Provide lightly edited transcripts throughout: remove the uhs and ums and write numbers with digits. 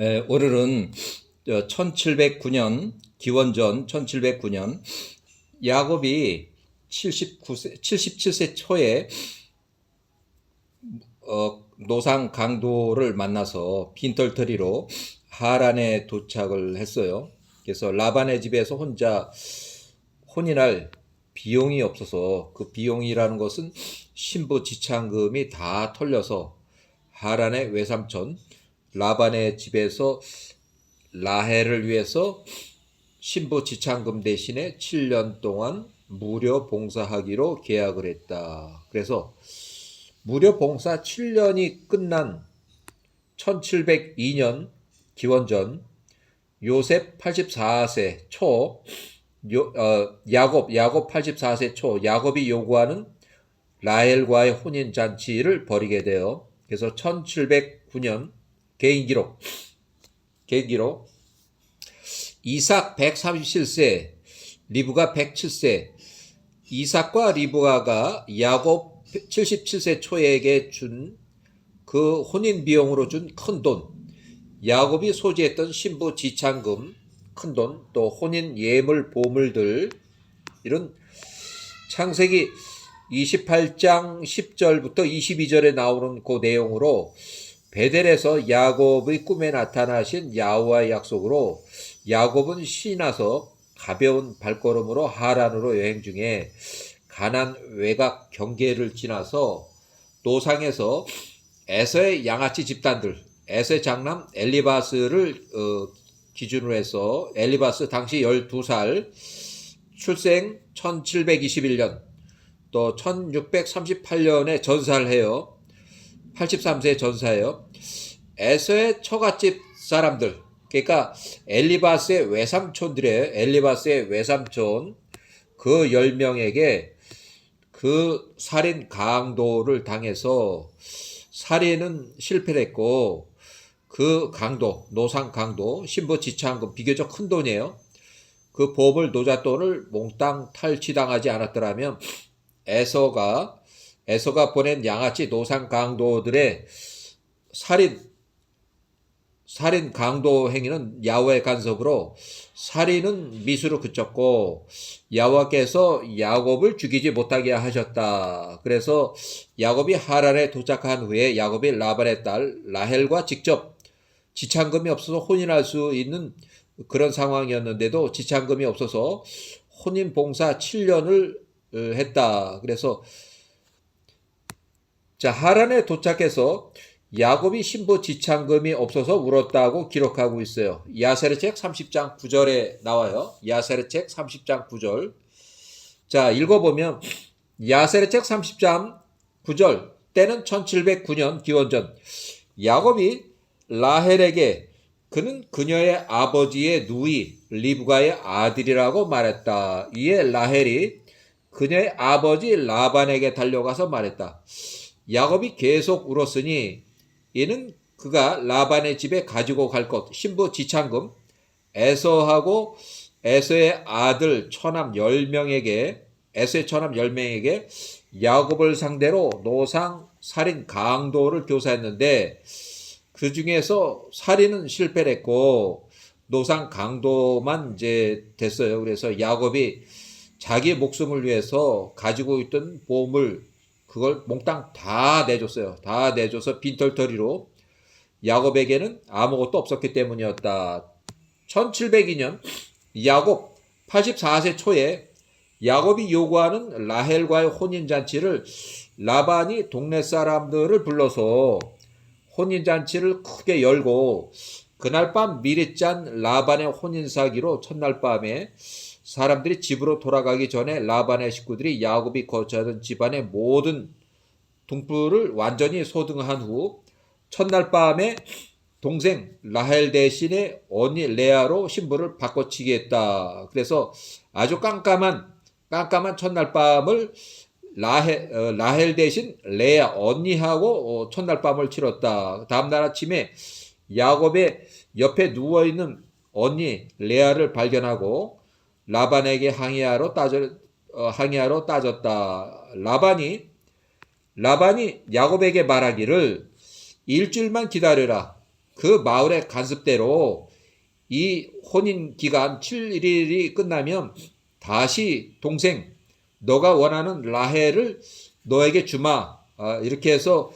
오늘은 1709년 기원전 1709년 야곱이 77세 초에 노상 강도를 만나서 빈털터리로 하란에 도착을 했어요. 그래서 라반의 집에서 혼자 혼인할 비용이 없어서, 그 비용이라는 것은 신부 지참금이 다 털려서 하란의 외삼촌 라반의 집에서 라헬을 위해서 신부 지참금 대신에 7년 동안 무료 봉사하기로 계약을 했다. 그래서 무료 봉사 7년이 끝난 1702년 기원전 요셉 84세 초, 야곱 84세 초, 야곱이 요구하는 라헬과의 혼인잔치를 벌이게 돼요. 그래서 1709년 개인기록 이삭 137세, 리브가 107세. 이삭과 리브가가 야곱 77세 초에게 준 그 혼인 비용으로 준 큰 돈, 야곱이 소지했던 신부 지참금 큰 돈, 또 혼인 예물 보물들, 이런 창세기 28장 10절부터 22절에 나오는 그 내용으로 베델에서 야곱의 꿈에 나타나신 야호와의 약속으로 야곱은 신이 나서 가벼운 발걸음으로 하란으로 여행 중에 가난 외곽 경계를 지나서 노상에서 에서의 양아치 집단들, 에서의 장남 엘리바스를 기준으로 해서, 엘리바스 당시 12살, 출생 1721년, 또 1638년에 전사를 해요. 83세 전사예요. 에서의 처갓집 사람들, 그러니까 엘리바스의 외삼촌들이에요. 엘리바스의 외삼촌 그 10명에게 그 살인 강도를 당해서 살인은 실패를 했고, 그 강도, 노상 강도, 신부 지참금 비교적 큰 돈이에요. 그 보물 노잣돈을 몽땅 탈취당하지 않았더라면 에서가 보낸 양아치 노상 강도들의 살인 강도 행위는 야훼의 간섭으로 살인은 미수로 그쳤고, 야훼께서 야곱을 죽이지 못하게 하셨다. 그래서 야곱이 하란에 도착한 후에 야곱이 라반의 딸 라헬과 직접 지참금이 없어서 혼인할 수 있는 그런 상황이었는데도 지참금이 없어서 혼인 봉사 7년을 했다. 그래서 하란에 도착해서 야곱이 신부 지참금이 없어서 울었다고 기록하고 있어요. 야세르책 30장 9절에 나와요. 야세르책 30장 9절. 읽어보면 야세르책 30장 9절, 때는 1709년 기원전, 야곱이 라헬에게 그는 그녀의 아버지의 누이 리브가의 아들이라고 말했다. 이에 라헬이 그녀의 아버지 라반에게 달려가서 말했다. 야곱이 계속 울었으니 이는 그가 라반의 집에 가지고 갈 것, 신부 지참금, 에서하고 에서의 아들 처남 10명에게, 에서의 처남 10명에게 야곱을 상대로 노상 살인 강도를 교사했는데, 그 중에서 살인은 실패를 했고 노상 강도만 이제 됐어요. 그래서 야곱이 자기 목숨을 위해서 가지고 있던 보물, 그걸 몽땅 다 내줬어요. 다 내줘서 빈털터리로. 야곱에게는 아무것도 없었기 때문이었다. 1702년 야곱 84세 초에 야곱이 요구하는 라헬과의 혼인잔치를 라반이 동네 사람들을 불러서 혼인잔치를 크게 열고, 그날 밤 미리 짠 라반의 혼인사기로 첫날 밤에 사람들이 집으로 돌아가기 전에 라반의 식구들이 야곱이 거처하던 집안의 모든 등불을 완전히 소등한 후 첫날 밤에 동생 라헬 대신에 언니 레아로 신부를 바꿔치기 했다. 그래서 아주 깜깜한 첫날 밤을 라헬 대신 레아 언니하고 첫날 밤을 치렀다. 다음날 아침에 야곱의 옆에 누워있는 언니 레아를 발견하고 라반에게 항의하러 따졌다. 라반이 야곱에게 말하기를 일주일만 기다려라. 그 마을의 간습대로 이 혼인 기간 7일이 끝나면 다시 동생 너가 원하는 라헬을 너에게 주마. 이렇게 해서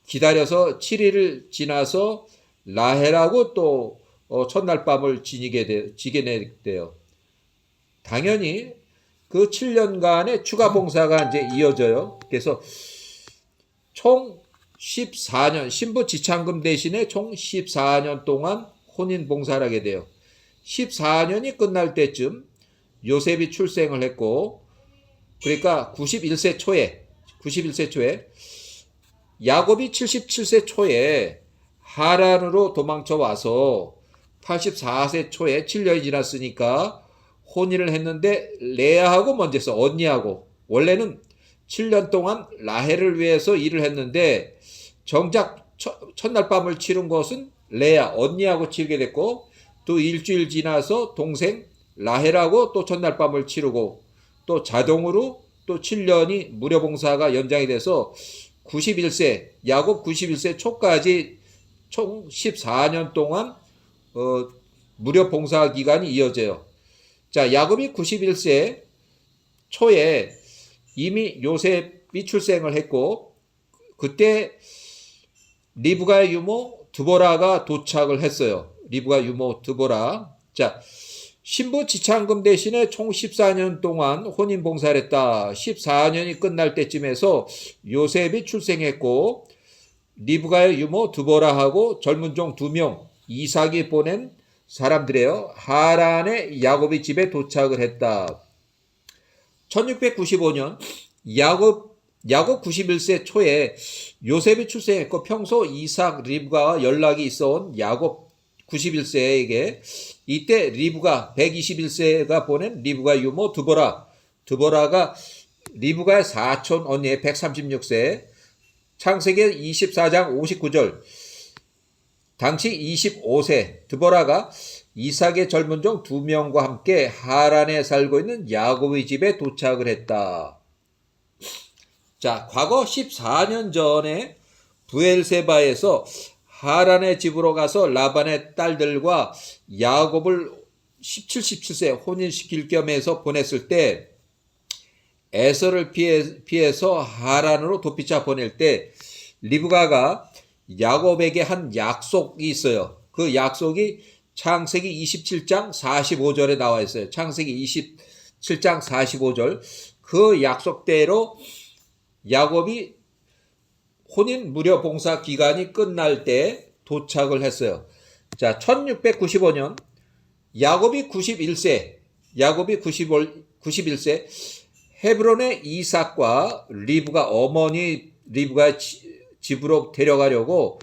기다려서 7일을 지나서 라헬하고 또 첫날 밤을 지게 돼요. 당연히 그 7년간의 추가 봉사가 이제 이어져요. 그래서 총 14년, 신부 지창금 대신에 총 14년 동안 혼인 봉사를 하게 돼요. 14년이 끝날 때쯤 요셉이 출생을 했고, 그러니까 91세 초에 야곱이 77세 초에 하란으로 도망쳐 와서 84세 초에 7년이 지났으니까 혼인을 했는데 레아하고 먼저 했어. 언니하고. 원래는 7년 동안 라헬을 위해서 일을 했는데 정작 첫날 밤을 치른 것은 레아 언니하고 치르게 됐고, 또 일주일 지나서 동생 라헬하고 또 첫날 밤을 치르고, 또 자동으로 또 7년이 무료 봉사가 연장이 돼서 91세 야곱 91세 초까지 총 14년 동안 무료 봉사 기간이 이어져요. 자, 야곱이 91세 초에 이미 요셉이 출생을 했고, 그때 리브가의 유모 드보라가 도착을 했어요. 리브가 유모 드보라. 자, 신부 지창금 대신에 총 14년 동안 혼인 봉사를 했다. 14년이 끝날 때쯤에서 요셉이 출생했고, 리브가의 유모 드보라하고 젊은 종 2명, 이삭이 보낸 사람들이에요. 하란의 야곱이 집에 도착을 했다. 1695년 야곱 91세 초에 요셉이 출생했고, 평소 이삭 리브가와 연락이 있어온 야곱 91세에게 이때 리브가 121세가 보낸 리브가 유모 드보라가 리브가의 사촌 언니의 136세, 창세기 24장 59절, 당시 25세 드보라가 이삭의 젊은 종 2명과 함께 하란에 살고 있는 야곱의 집에 도착을 했다. 자, 과거 14년 전에 브엘세바에서 하란의 집으로 가서 라반의 딸들과 야곱을 17세 혼인시킬 겸해서 보냈을 때, 에서를 피해서 하란으로 도피차 보낼 때 리브가가 야곱에게 한 약속이 있어요. 그 약속이 창세기 27장 45절에 나와 있어요. 창세기 27장 45절. 그 약속대로 야곱이 혼인 무료 봉사 기간이 끝날 때 도착을 했어요. 자, 1695년 야곱이 91세 헤브론의 이삭과 리브가 어머니 리브가 집으로 데려가려고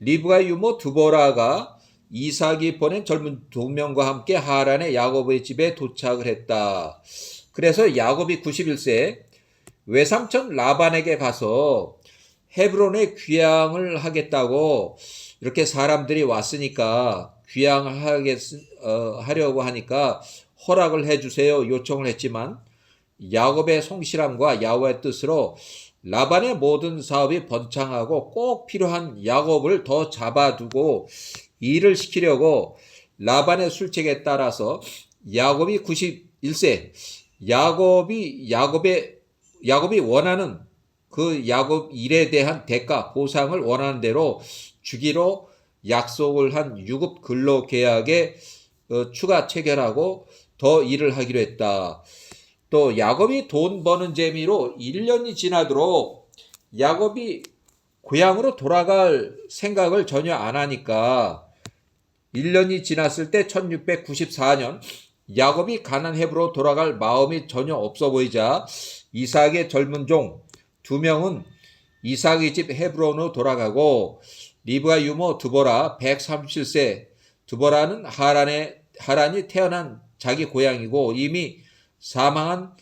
리브가의 유모 드보라가 이삭이 보낸 젊은 2명과 함께 하란의 야곱의 집에 도착을 했다. 그래서 야곱이 91세 외삼촌 라반에게 가서 헤브론에 귀향을 하겠다고, 이렇게 사람들이 왔으니까 귀향을 하려고 하니까 허락을 해주세요 요청을 했지만, 야곱의 성실함과 야훼의 뜻으로 라반의 모든 사업이 번창하고 꼭 필요한 야곱을 더 잡아두고 일을 시키려고 라반의 술책에 따라서 야곱이 91세 야곱이 원하는 그 야곱 일에 대한 대가 보상을 원하는 대로 주기로 약속을 한 유급 근로 계약에 추가 체결하고 더 일을 하기로 했다. 또 야곱이 돈 버는 재미로 1년이 지나도록 야곱이 고향으로 돌아갈 생각을 전혀 안 하니까 1년이 지났을 때 1694년 야곱이 가나안 헤브로 돌아갈 마음이 전혀 없어 보이자 이삭의 젊은 종 2명은 이삭의 집 헤브론으로 돌아가고, 리브가 유모 드보라 137세, 드보라는 하란이 태어난 자기 고향이고 이미 사망한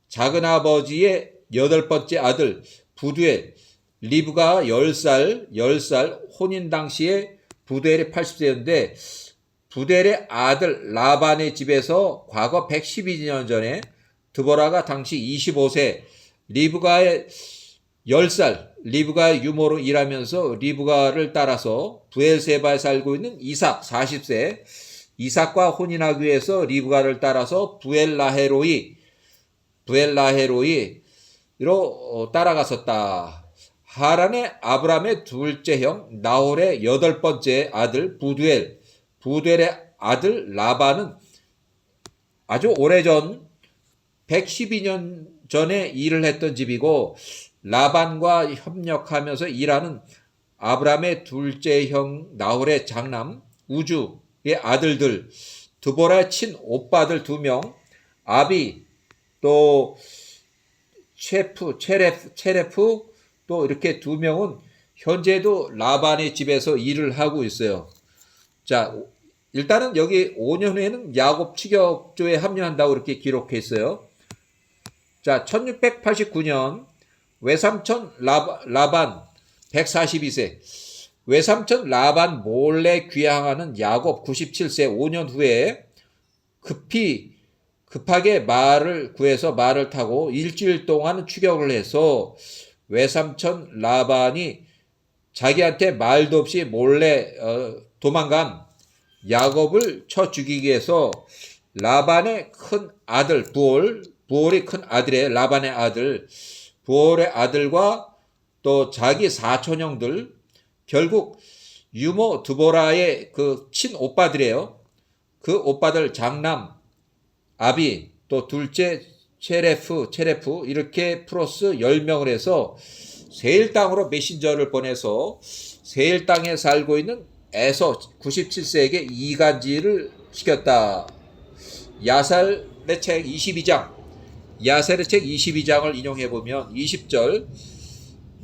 작은아버지의 8번째 아들 부두엘, 리브가 10살 혼인 당시에 부두엘이 80세였는데 부두엘의 아들 라반의 집에서 과거 112년 전에 드보라가 당시 25세, 리브가의 10살 리브가의 유모로 일하면서 리브가를 따라서 부엘세바에 살고 있는 이삭 40세, 이삭과 혼인하기 위해서 리브가를 따라서 부엘라헤로이로 따라갔었다. 하란의 아브람의 둘째 형 나홀의 8번째 아들 부두엘의 아들 라반은 아주 오래전 112년 전에 일을 했던 집이고, 라반과 협력하면서 일하는 아브람의 둘째 형 나홀의 장남 우주의 아들들, 드보라의 친오빠들 2명, 아비, 또 체레프 또 이렇게 2명은 현재도 라반의 집에서 일을 하고 있어요. 자, 일단은 여기 5년 후에는 야곱 추격조에 합류한다고 이렇게 기록해 있어요. 자, 1689년 외삼촌 라반 142세, 외삼촌 라반 몰래 귀향하는 야곱 97세 5년 후에 급하게 말을 구해서 말을 타고 일주일 동안 추격을 해서 외삼촌 라반이 자기한테 말도 없이 몰래 도망간 야곱을 쳐 죽이기 위해서 라반의 큰 아들 부올이 큰 아들이에요. 라반의 아들 부올의 아들과 또 자기 사촌형들, 결국 유모 드보라의 그 친오빠들이에요. 그 오빠들 장남 아비, 또 둘째 체레프 이렇게 플러스 10명을 해서 세일 땅으로 메신저를 보내서 세일 땅에 살고 있는 에서 97세에게 이간질을 시켰다. 야살의 책 22장을 인용해보면 20절,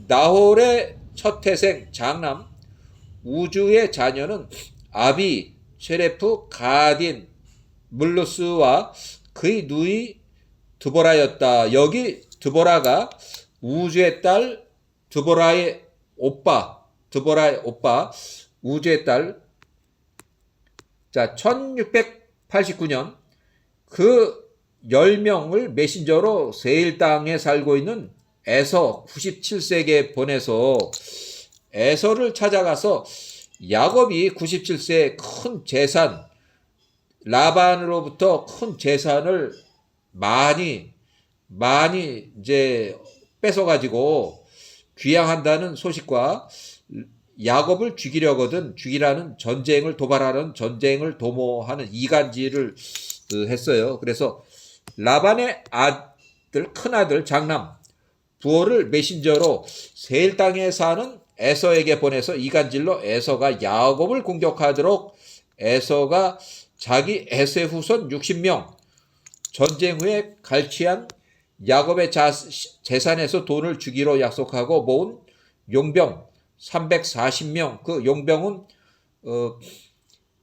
나홀의 첫 태생 장남 우주의 자녀는 아비, 체레프, 가딘, 물루스와 그의 누이 드보라였다. 여기 드보라가 우주의 딸, 드보라의 오빠, 우주의 딸. 자, 1689년 그 10명을 메신저로 세일 땅에 살고 있는 에서 97세에게 보내서 에서를 찾아가서 야곱이 97세에 큰 재산, 라반으로부터 큰 재산을 많이 이제 뺏어가지고 귀향한다는 소식과 야곱을 죽이라는 전쟁을 도발하는 전쟁을 도모하는 이간질을 했어요. 그래서 라반의 큰아들 장남 부올을 메신저로 세일 땅에 사는 에서에게 보내서 이간질로 에서가 야곱을 공격하도록 에서가 자기 에세 후손 60명 전쟁 후에 갈취한 야곱의 재산에서 돈을 주기로 약속하고 모은 용병 340명, 그 용병은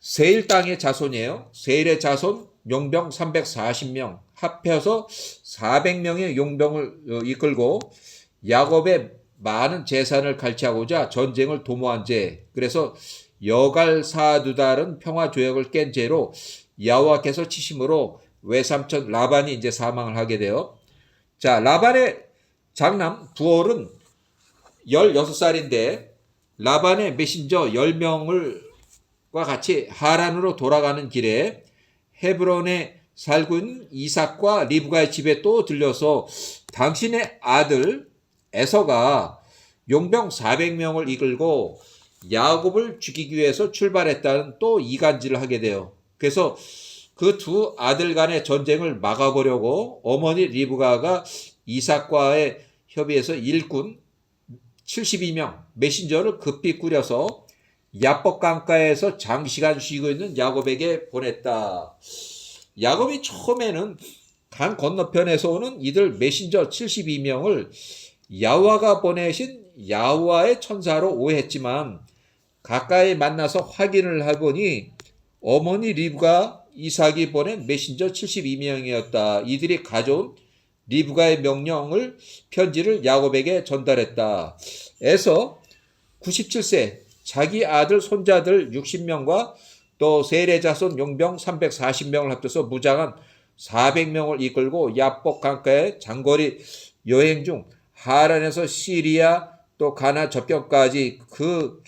세일 땅의 자손이에요. 세일의 자손 용병 340명 합해서 400명의 용병을 이끌고 야곱의 많은 재산을 갈취하고자 전쟁을 도모한 죄, 그래서 여갈사두달은 평화조약을 깬 죄로 여호와께서 치심으로 외삼촌 라반이 이제 사망을 하게 돼요. 자, 라반의 장남 부올은 16살인데 라반의 메신저 10명과 같이 하란으로 돌아가는 길에 헤브론에 살고 있는 이삭과 리브가의 집에 또 들려서 당신의 아들 에서가 용병 400명을 이끌고 야곱을 죽이기 위해서 출발했다는 또 이간질을 하게 돼요. 그래서 그 두 아들 간의 전쟁을 막아보려고 어머니 리브가가 이삭과의 협의해서 일꾼 72명 메신저를 급히 꾸려서 야복 강가에서 장시간 쉬고 있는 야곱에게 보냈다. 야곱이 처음에는 강 건너편에서 오는 이들 메신저 72명을 야호와가 보내신 야호와의 천사로 오해했지만 가까이 만나서 확인을 해보니 어머니 리브가 이삭이 보낸 메신저 72명이었다. 이들이 가져온 리브가의 명령을 편지를 야곱에게 전달했다. 에서 97세 자기 아들 손자들 60명과 또 세일의 자손 용병 340명을 합쳐서 무장한 400명을 이끌고 야복 강가의 장거리 여행 중 하란에서 시리아 또 가나 접경까지 그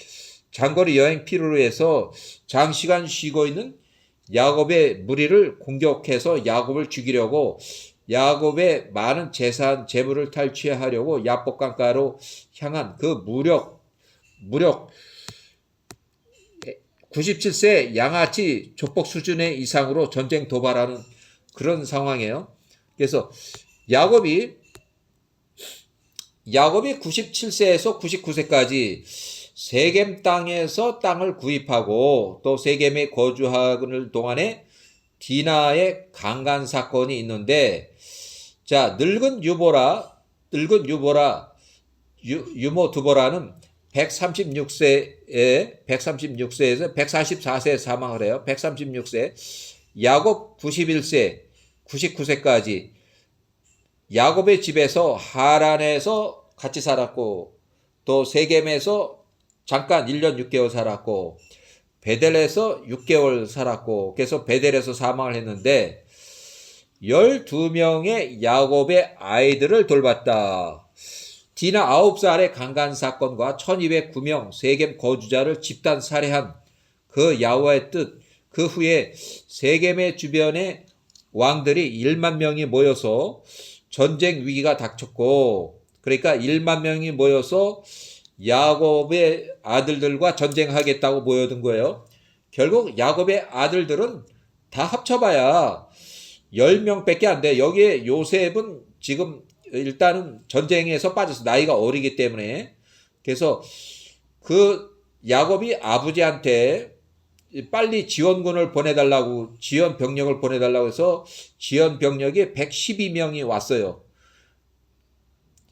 장거리 여행 필요로 해서 장시간 쉬고 있는 야곱의 무리를 공격해서 야곱을 죽이려고 야곱의 많은 재산, 재물을 탈취하려고 야복 강가로 향한 그 무력 97세 양아치 조폭 수준의 이상으로 전쟁 도발하는 그런 상황이에요. 그래서 야곱이 97세에서 99세까지 세겜 땅에서 땅을 구입하고 또 세겜에 거주하는 동안에 디나의 강간 사건이 있는데, 자, 늙은 유모 드보라는 136세에서 144세에 사망을 해요. 136세. 야곱 91세, 99세까지 야곱의 집에서 하란에서 같이 살았고, 또 세겜에서 잠깐 1년 6개월 살았고, 베델에서 6개월 살았고, 그래서 베델에서 사망을 했는데 12명의 야곱의 아이들을 돌봤다. 디나 9살의 강간 사건과 1209명 세겜 거주자를 집단 살해한 그 야훼의 뜻, 그 후에 세겜의 주변에 왕들이 1만 명이 모여서 전쟁 위기가 닥쳤고, 그러니까 1만 명이 모여서 야곱의 아들들과 전쟁하겠다고 모여든 거예요. 결국 야곱의 아들들은 다 합쳐봐야 10명밖에 안 돼. 여기에 요셉은 지금 일단은 전쟁에서 빠져서 나이가 어리기 때문에, 그래서 그 야곱이 아버지한테 빨리 지원군을 보내달라고, 지원 병력을 보내달라고 해서 지원 병력이 112명이 왔어요.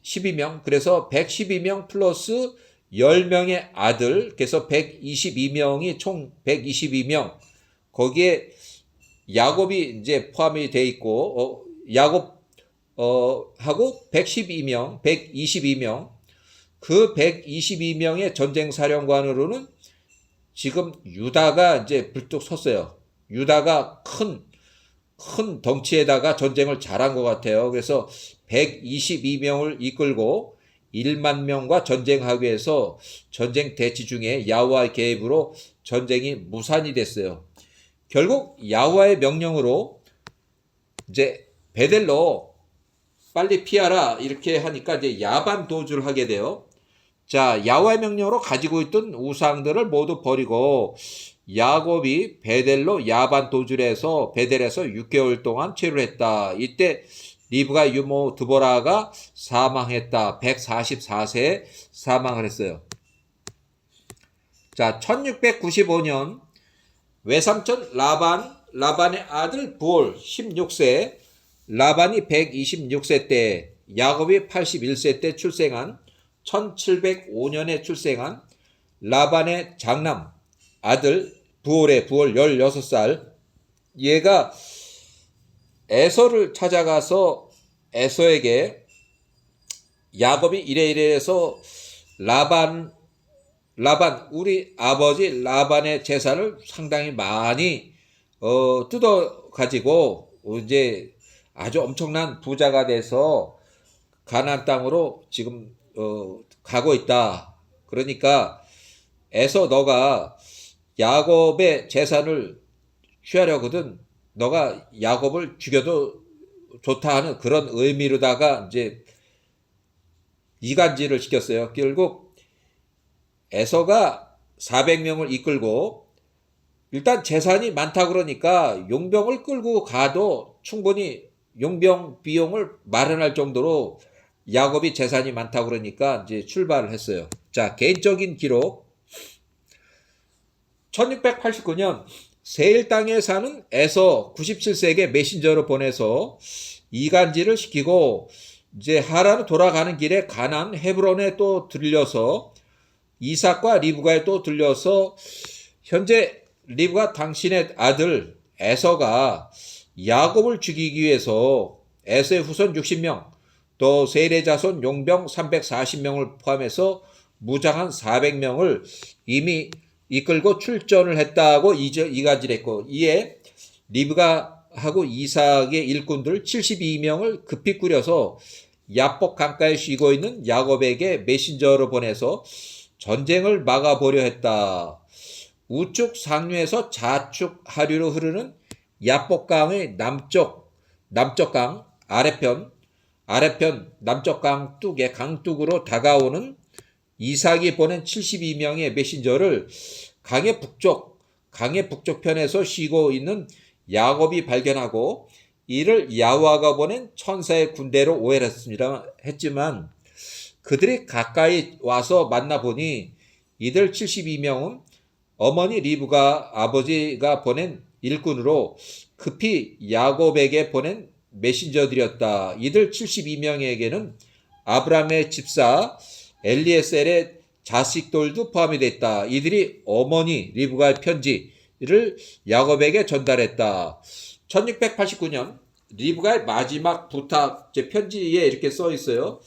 12명. 그래서 112명 플러스 10명의 아들, 그래서 122명이 총 122명. 거기에 야곱이 이제 포함이 돼 있고, 하고 122명. 그 122명의 전쟁 사령관으로는 지금 유다가 이제 불뚝 섰어요. 유다가 큰 덩치에다가 전쟁을 잘한 것 같아요. 그래서 122명을 이끌고 1만 명과 전쟁하기 위해서 전쟁 대치 중에 야훼의 개입으로 전쟁이 무산이 됐어요. 결국 야훼의 명령으로 이제 베델로 빨리 피하라 이렇게 하니까 이제 야반 도주를 하게 돼요. 자, 야훼의 명령으로 가지고 있던 우상들을 모두 버리고 야곱이 베델로 야반 도주를 해서 베델에서 6개월 동안 체류를 했다. 이때 리브가 유모 드보라가 사망했다. 144세에 사망을 했어요. 자, 1695년 외삼촌 라반의 아들 부올 16세, 라반이 126세 때, 야곱이 81세 때 출생한 1705년에 출생한 라반의 장남 아들 부올 16살, 얘가 에서를 찾아가서 에서에게 야곱이 이래 해서 라반 우리 아버지 라반의 재산을 상당히 많이 뜯어 가지고 이제 아주 엄청난 부자가 돼서 가나안 땅으로 지금 가고 있다. 그러니까 에서 너가 야곱의 재산을 취하려거든 너가 야곱을 죽여도 좋다 하는 그런 의미로다가 이제 이간질을 시켰어요. 결국 에서가 400명을 이끌고 일단 재산이 많다 그러니까 용병을 끌고 가도 충분히 용병 비용을 마련할 정도로 야곱이 재산이 많다 그러니까 이제 출발을 했어요. 자, 개인적인 기록. 1689년 세일 땅에 사는 에서 97세에게 메신저로 보내서 이간질을 시키고 이제 하란으로 돌아가는 길에 가나안 헤브론에 또 들려서 이삭과 리브가에 또 들려서 현재 리브가 당신의 아들 에서가 야곱을 죽이기 위해서 에서의 후손 60명 또 세일의 자손 용병 340명을 포함해서 무장한 400명을 이미 이끌고 출전을 했다고 이간질했고, 이에 리브가하고 이삭의 일꾼들 72명을 급히 꾸려서 야복 강가에 쉬고 있는 야곱에게 메신저로 보내서 전쟁을 막아보려 했다. 우측 상류에서 좌측 하류로 흐르는 야복강의 남쪽 강 아래편 남쪽 강둑의 강둑으로 다가오는 이삭이 보낸 72명의 메신저를 강의 북쪽편에서 쉬고 있는 야곱이 발견하고 이를 야호와가 보낸 천사의 군대로 오해했지만 그들이 가까이 와서 만나보니 이들 72명은 어머니 리브가 아버지가 보낸 일꾼으로 급히 야곱에게 보낸 메신저들이었다. 이들 72명에게는 아브라함의 집사 엘리에셀의 자식들도 포함이 됐다. 이들이 어머니 리브가의 편지를 야곱에게 전달했다. 1689년 리브가의 마지막 부탁 편지에 이렇게 써 있어요.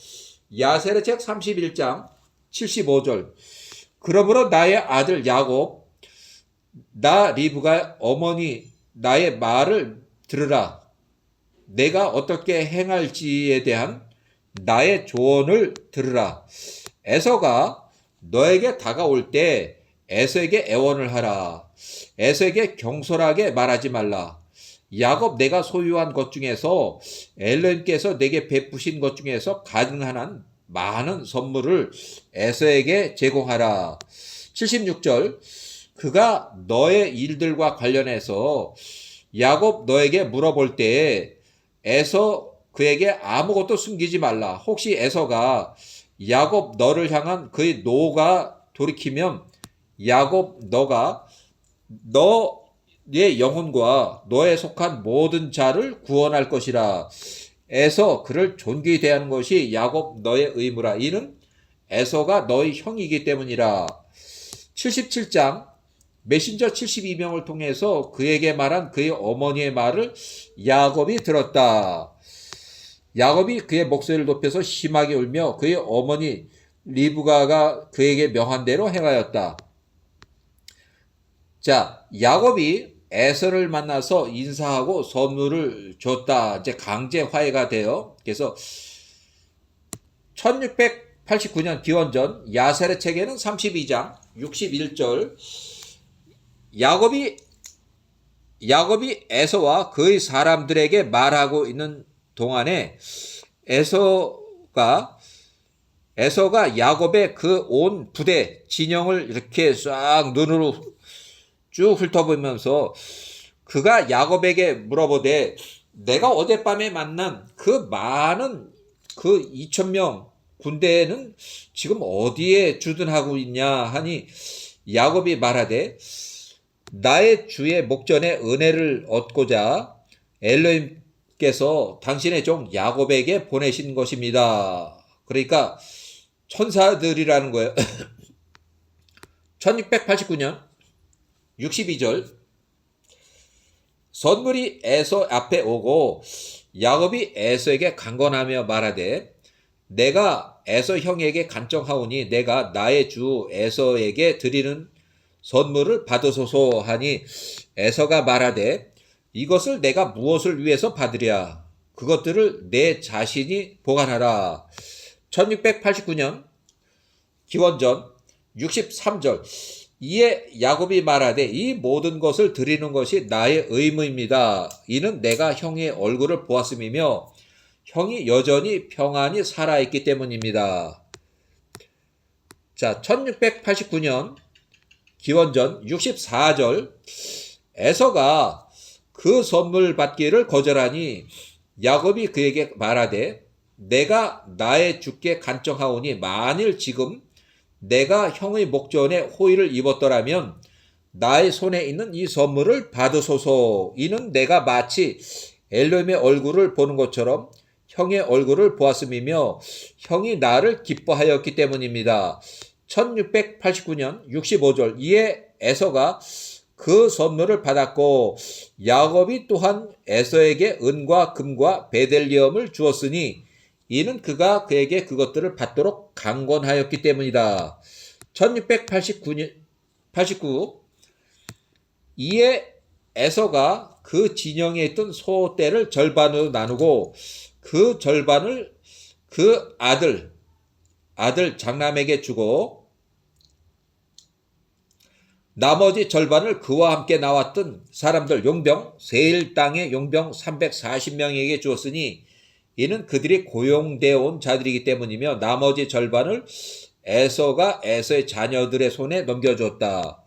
야셀의 책 31장 75절. 그러므로 나의 아들 야곱, 나 리브가의 어머니 나의 말을 들으라. 내가 어떻게 행할지에 대한 나의 조언을 들으라. 에서가 너에게 다가올 때 에서에게 애원을 하라. 에서에게 경솔하게 말하지 말라. 야곱 내가 소유한 것 중에서 엘로힘께서 내게 베푸신 것 중에서 가능한 한 많은 선물을 에서에게 제공하라. 76절. 그가 너의 일들과 관련해서 야곱 너에게 물어볼 때 에서 그에게 아무것도 숨기지 말라. 혹시 에서가 야곱 너를 향한 그의 노가 돌이키면 야곱 너가 너의 영혼과 너에 속한 모든 자를 구원할 것이라. 에서 그를 존귀히 대하는 것이 야곱 너의 의무라. 이는 에서가 너의 형이기 때문이라. 77장 메신저 72명을 통해서 그에게 말한 그의 어머니의 말을 야곱이 들었다. 야곱이 그의 목소리를 높여서 심하게 울며 그의 어머니 리브가가 그에게 명한 대로 행하였다. 자, 야곱이 에서를 만나서 인사하고 선물을 줬다. 이제 강제 화해가 돼요. 그래서 1689년 기원전 야셀의 책에는 32장 61절 야곱이 에서와 그의 사람들에게 말하고 있는 동안에 에서가 야곱의 그 온 부대 진영을 이렇게 싹 눈으로 쭉 훑어보면서 그가 야곱에게 물어보되 내가 어젯밤에 만난 그 많은 그 2,000명 군대는 지금 어디에 주둔하고 있냐 하니 야곱이 말하되 나의 주의 목전에 은혜를 얻고자 엘로힘께서 당신의 종 야곱에게 보내신 것입니다. 그러니까 천사들이라는 거예요. 1689년 62절 선물이 에서 앞에 오고 야곱이 에서에게 강건하며 말하되 내가 에서 형에게 간청하오니 내가 나의 주 에서에게 드리는 선물을 받으소서 하니 에서가 말하되 이것을 내가 무엇을 위해서 받으랴 그것들을 내 자신이 보관하라. 1689년 기원전 63절 이에 야곱이 말하되 이 모든 것을 드리는 것이 나의 의무입니다. 이는 내가 형의 얼굴을 보았음이며 형이 여전히 평안히 살아있기 때문입니다. 자, 1689년 기원전 64절 에서가 그 선물 받기를 거절하니 야곱이 그에게 말하되 내가 나의 주께 간청하오니 만일 지금 내가 형의 목전에 호의를 입었더라면 나의 손에 있는 이 선물을 받으소서. 이는 내가 마치 엘로힘의 얼굴을 보는 것처럼 형의 얼굴을 보았음이며 형이 나를 기뻐하였기 때문입니다. 1689년 65절 이에 에서가 그 선물을 받았고 야곱이 또한 에서에게 은과 금과 베델리엄을 주었으니 이는 그가 그에게 그것들을 받도록 강권하였기 때문이다. 1689 이에 에서가 그 진영에 있던 소떼를 절반으로 나누고 그 그 아들 장남에게 주고 나머지 절반을 그와 함께 나왔던 사람들 용병 세일 땅의 용병 340명에게 주었으니 이는 그들이 고용되어 온 자들이기 때문이며 나머지 절반을 에서가 에서의 자녀들의 손에 넘겨주었다.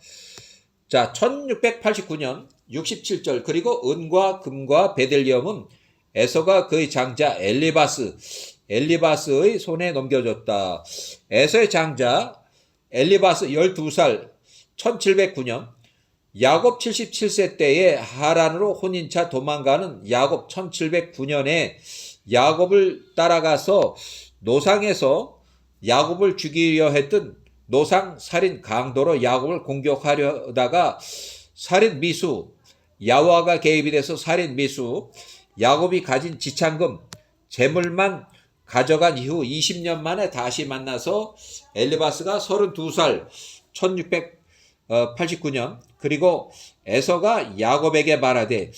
자, 1689년 67절 그리고 은과 금과 베들리엄은 에서가 그의 장자 엘리바스의 손에 넘겨줬다. 에서의 장자 엘리바스 12살 1709년 야곱 77세 때에 하란으로 혼인차 도망가는 야곱 1709년에 야곱을 따라가서 노상에서 야곱을 죽이려 했던 노상 살인 강도로 야곱을 공격하려다가 살인 미수 야와가 개입이 돼서 살인 미수 야곱이 가진 지창금 재물만 가져간 이후 20년 만에 다시 만나서 엘리바스가 32살 1689년 그리고 에서가 야곱에게 말하되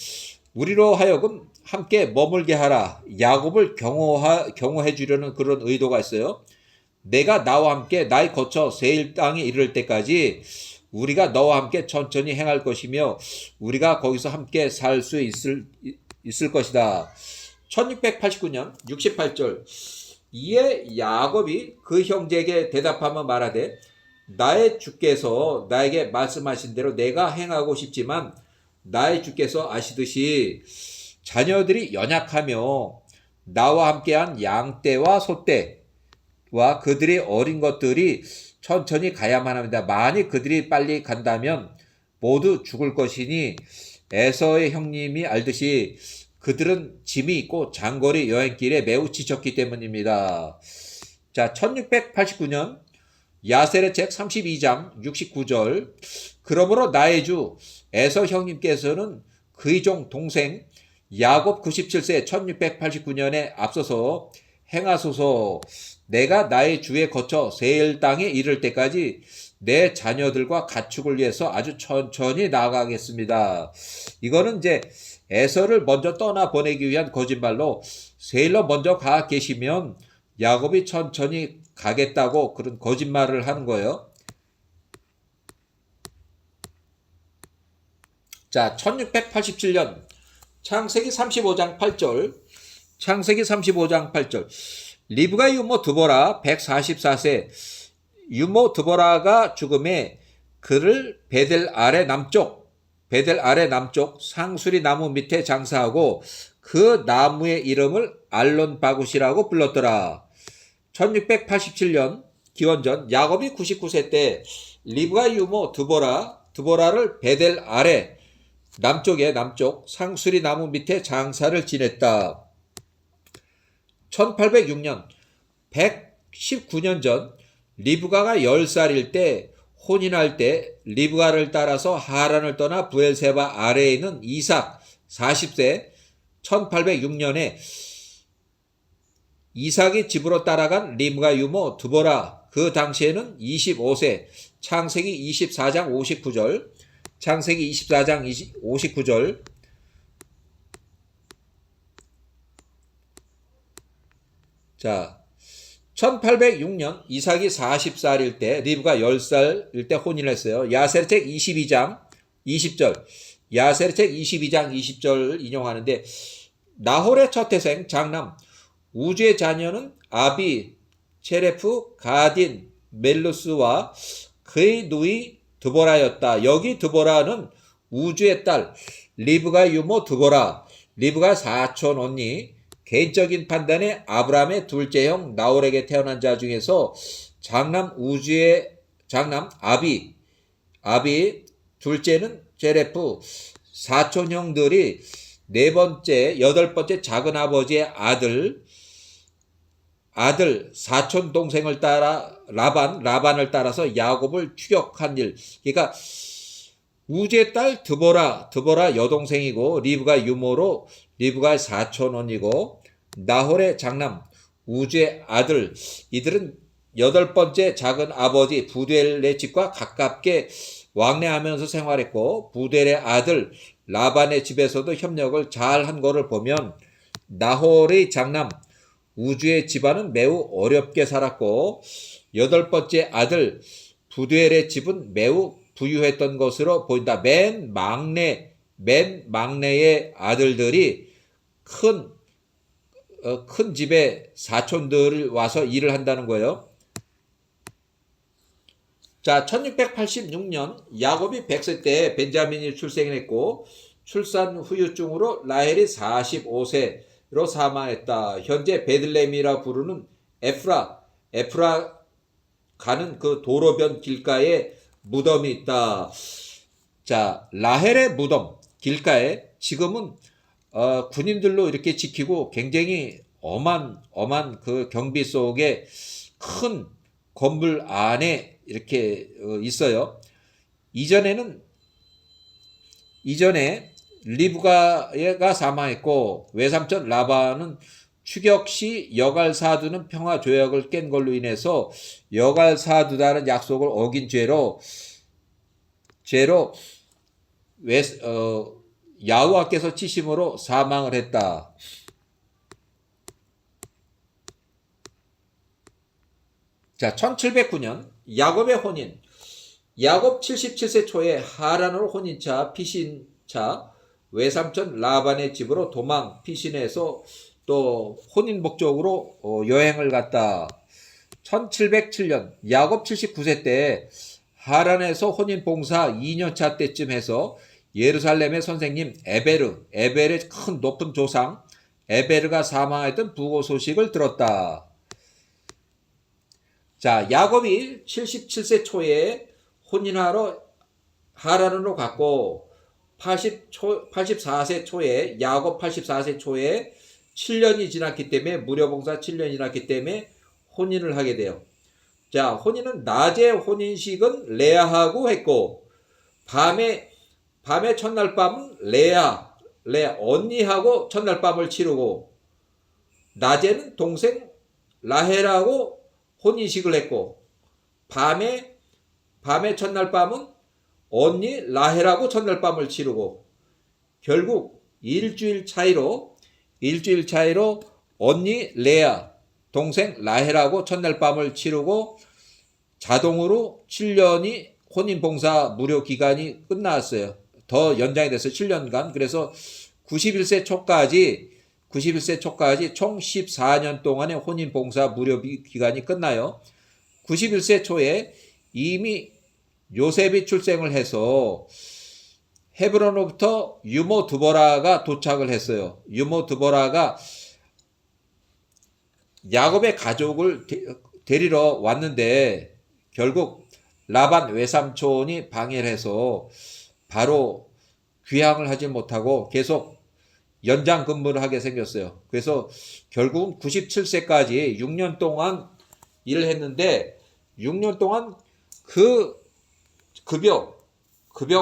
우리로 하여금 함께 머물게 하라. 야곱을 경호해 주려는 그런 의도가 있어요. 내가 나와 함께 나의 거처 세일 땅에 이를 때까지 우리가 너와 함께 천천히 행할 것이며 우리가 거기서 함께 살 수 있을 것이다. 1689년 68절 이에 야곱이 그 형제에게 대답하며 말하되 나의 주께서 나에게 말씀하신 대로 내가 행하고 싶지만 나의 주께서 아시듯이 자녀들이 연약하며 나와 함께한 양떼와 소떼와 그들이 어린 것들이 천천히 가야만 합니다. 만일 그들이 빨리 간다면 모두 죽을 것이니 에서의 형님이 알듯이 그들은 짐이 있고 장거리 여행길에 매우 지쳤기 때문입니다. 자, 1689년 야셀의 책 32장 69절 그러므로 나의 주 에서 형님께서는 그의 종 동생 야곱 97세 1689년에 앞서서 행하소서. 내가 나의 주에 거쳐 세일 땅에 이를 때까지 내 자녀들과 가축을 위해서 아주 천천히 나아가겠습니다. 이거는 이제 에서를 먼저 떠나 보내기 위한 거짓말로 세일로 먼저 가 계시면 야곱이 천천히 가겠다고 그런 거짓말을 하는 거예요. 자, 1687년 창세기 35장 8절 창세기 35장 8절 리브가의 유모 드보라 144세 유모 드보라가 죽음에 그를 베델 아래 남쪽 상수리 나무 밑에 장사하고 그 나무의 이름을 알론 바굿이라고 불렀더라. 1687년 기원전 야곱이 99세 때 리브가의 유모 드보라를 베델 아래 남쪽 상수리 나무 밑에 장사를 지냈다. 1806년 119년 전 리브가가 10살일 때 혼인할 때 리브가를 따라서 하란을 떠나 부엘세바 아래에 있는 이삭 40세 1806년에 이삭이 집으로 따라간 리브가 유모 드보라 그 당시에는 25세 창세기 24장 59절 창세기 24장 59절 자 1806년 이삭이 40살일 때 리브가 10살일 때 혼인을 했어요. 야세르책 22장 20절 야세르책 22장 20절 인용하는데 나홀의 첫 태생 장남 우주의 자녀는 아비, 체레프, 가딘, 멜루스와 그의 누이 드보라였다. 여기 드보라는 우주의 딸 리브가 유모 드보라 리브가 사촌 언니 개인적인 판단에 아브라함의 둘째 형 나홀에게 태어난 자 중에서 장남 우주의 장남 아비 둘째는 제레프 사촌 형들이 네 번째 여덟 번째 작은 아버지의 아들 사촌 동생을 따라 라반을 따라서 야곱을 추격한 일. 그러니까 우주의 딸 드보라 여동생이고 리브가 유모로 리브가 사촌 언니고 나홀의 장남 우주의 아들 이들은 여덟 번째 작은 아버지 부델의 집과 가깝게 왕래하면서 생활했고 부델의 아들 라반의 집에서도 협력을 잘 한 거를 보면 나홀의 장남 우주의 집안은 매우 어렵게 살았고 8번째 아들 부두엘의 집은 매우 부유했던 것으로 보인다. 맨 막내의 아들들이 큰 집에 사촌들을 와서 일을 한다는 거예요. 자, 1686년 야곱이 100세 때 벤자민이 출생했고 출산 후유증으로 라헬이 45세로 사망했다. 현재 베들레헴이라 부르는 에프라 가는 그 도로변 길가에 무덤이 있다. 자, 라헬의 무덤 길가에 지금은 군인들로 이렇게 지키고 굉장히 엄한 그 경비 속에 큰 건물 안에 이렇게 있어요. 이전에 리브가가 사망했고 외삼촌 라반은 추격 시 여갈 사두는 평화 조약을 깬 걸로 인해서 여갈 사두다는 약속을 어긴 죄로 야후와께서 치심으로 사망을 했다. 자, 1709년 야곱의 혼인. 야곱 77세 초에 하란으로 혼인차 피신차 외삼촌 라반의 집으로 도망 피신해서 또 혼인 목적으로 여행을 갔다. 1707년 야곱 79세 때 하란에서 혼인 봉사 2년차 때쯤 해서 예루살렘의 선생님 에벨의 큰 높은 조상 에베르가 사망했던 부고 소식을 들었다. 자, 야곱이 77세 초에 혼인하러 하란으로 갔고 84세 초에 야곱 84세 초에 7년이 지났기 때문에 무료봉사 7년이 지났기 때문에 혼인을 하게 돼요. 자, 혼인은 낮에 혼인식은 레아하고 했고 밤에 첫날 밤은 레아 언니하고 첫날 밤을 치르고 낮에는 동생 라헬하고 혼인식을 했고 밤에 첫날 밤은 언니 라헬하고 첫날 밤을 치르고 결국 일주일 차이로 언니 레아 동생 라헬하고 첫날 밤을 치르고 자동으로 7년이 혼인봉사 무료 기간이 끝났어요. 더 연장이 돼서 7년간. 그래서 91세 초까지 총 14년 동안의 혼인봉사 무료 기간이 끝나요. 91세 초에 이미 요셉이 출생을 해서 헤브론으로부터 유모 드보라가 도착을 했어요. 유모 드보라가 야곱의 가족을 데리러 왔는데 결국 라반 외삼촌이 방해를 해서 바로 귀향을 하지 못하고 계속 연장 근무를 하게 생겼어요. 그래서 결국은 97세까지 6년 동안 일을 했는데 6년 동안 그 급여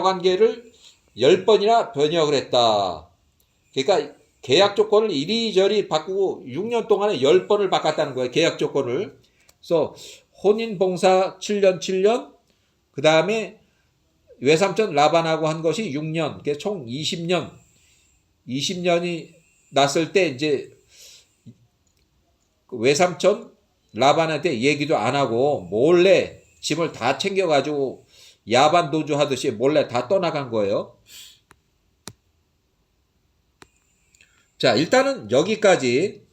관계를 10번이나 변형을 했다. 그러니까 계약 조건을 이리저리 바꾸고 6년 동안에 10번을 바꿨다는 거예요. 계약 조건을. 그래서 혼인봉사 7년, 그 다음에 외삼촌 라반하고 한 것이 6년, 총 20년이 났을 때 이제 외삼촌 라반한테 얘기도 안 하고 몰래 짐을 다 챙겨가지고 야반 도주 하듯이 몰래 다 떠나간 거예요. 자, 일단 여기까지